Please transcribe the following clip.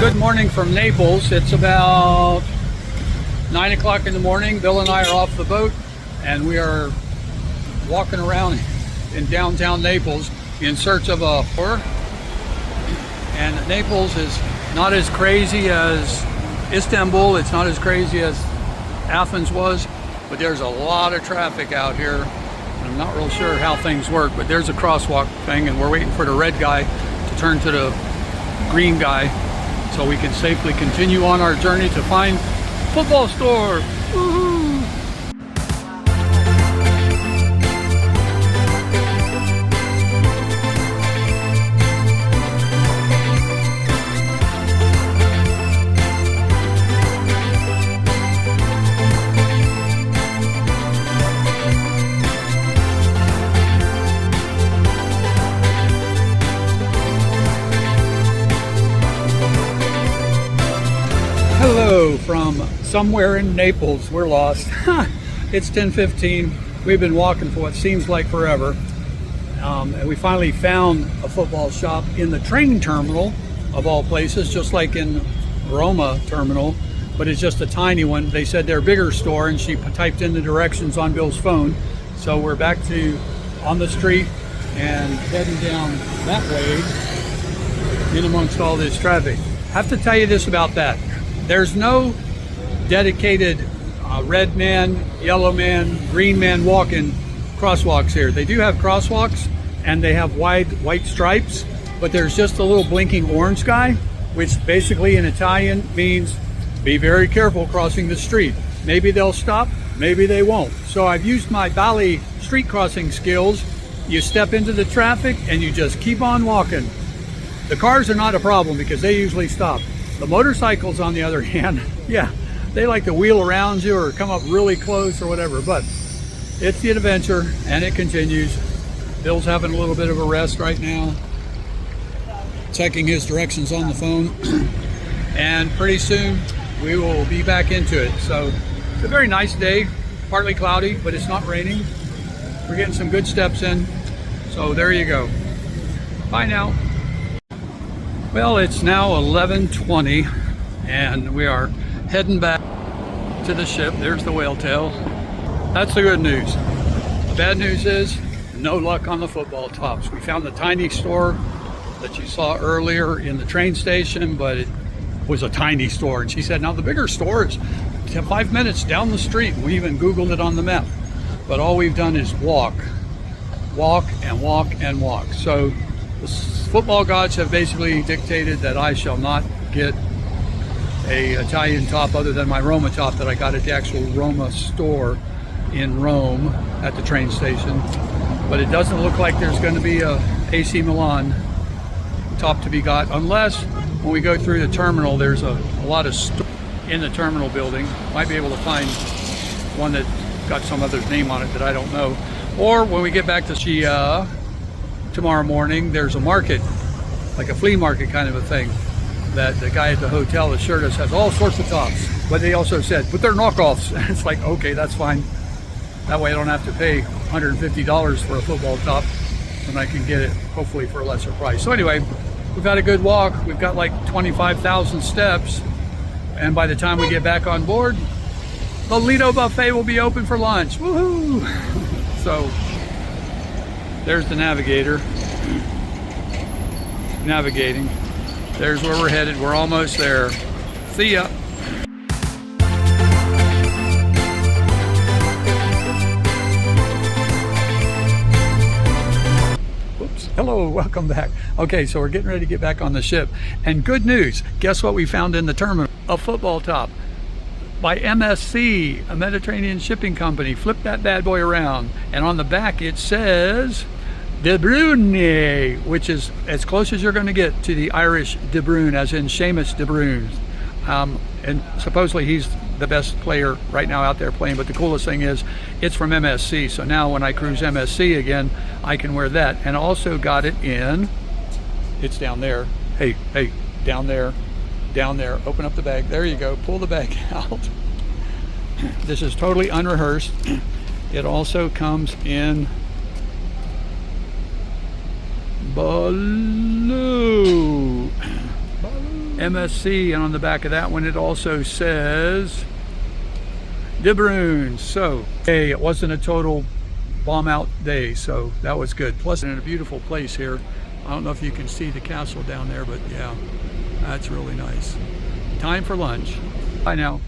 Good morning from Naples. It's about 9 o'clock in the morning. Bill and I are off the boat and we are walking around in downtown Naples in search of a tour. And Naples is not as crazy as Istanbul. It's not as crazy as Athens was, but there's a lot of traffic out here. And I'm not real sure how things work, but there's a crosswalk thing and we're waiting for the red guy to turn to the green guy so we can safely continue on our journey to find football store. Woohoo! Hello from somewhere in Naples. We're lost. It's 10:15. We've been walking for what seems like forever. And we finally found a football shop in the train terminal, of all places, just like in Roma terminal, but it's just a tiny one. They said they're a bigger store, and she typed in the directions on Bill's phone. So we're back to on the street and heading down that way in amongst all this traffic. Have to tell you this about that. There's no dedicated red man, yellow man, green man walking crosswalks here. They do have crosswalks and they have wide white stripes, but there's just a little blinking orange guy, which basically in Italian means be very careful crossing the street. Maybe they'll stop, maybe they won't. So I've used my Bali street crossing skills. You step into the traffic and you just keep on walking. The cars are not a problem because they usually stop. The motorcycles, on the other hand, yeah, they like to wheel around you or come up really close or whatever, but it's the adventure and it continues. Bill's having a little bit of a rest right now, checking his directions on the phone, and pretty soon we will be back into it. So it's a very nice day, partly cloudy, but it's not raining. We're getting some good steps in, so there you go. Bye now. Well, it's now 11:20 and we are heading back to the ship. There's the whale tail. That's the good news. The bad news is no luck on the football tops. We found the tiny store that you saw earlier in the train station, but it was a tiny store. And she said, now the bigger store is 5 minutes down the street. We even Googled it on the map. But all we've done is walk and walk and walk. So the football gods have basically dictated that I shall not get a Italian top other than my Roma top that I got at the actual Roma store in Rome at the train station. But it doesn't look like there's going to be a AC Milan top to be got, unless when we go through the terminal, there's a lot of stores in the terminal building. Might be able to find one that got some other name on it that I don't know. Or when we get back to Chia tomorrow morning, there's a market, like a flea market kind of a thing, that the guy at the hotel assured us has all sorts of tops. But they also said, but they're knockoffs. It's like, okay, that's fine. That way I don't have to pay $150 for a football top, and I can get it hopefully for a lesser price. So anyway, we've had a good walk. We've got like 25,000 steps. And by the time we get back on board, the Lido buffet will be open for lunch. Woohoo! So there's the navigator navigating. There's where we're headed. We're almost there. See ya. Whoops. Hello, welcome back. Okay, so we're getting ready to get back on the ship. And good news, guess what we found in the terminal? A football top by MSC, a Mediterranean shipping company. Flip that bad boy around. And on the back it says De Bruyne, which is as close as you're going to get to the Irish De Bruyne, as in Seamus De Bruyne. And supposedly he's the best player right now out there playing, but the coolest thing is it's from MSC. So now when I cruise MSC again, I can wear that. And also got it in, it's down there. Hey, down there, open up the bag. There you go, pull the bag out. This is totally unrehearsed. It also comes in blue. MSC, and on the back of that one it also says De Bruyne. So, hey, it wasn't a total bomb out day, so that was good. Plus, in a beautiful place here. I don't know if you can see the castle down there, but yeah, that's really nice. Time for lunch. Bye now.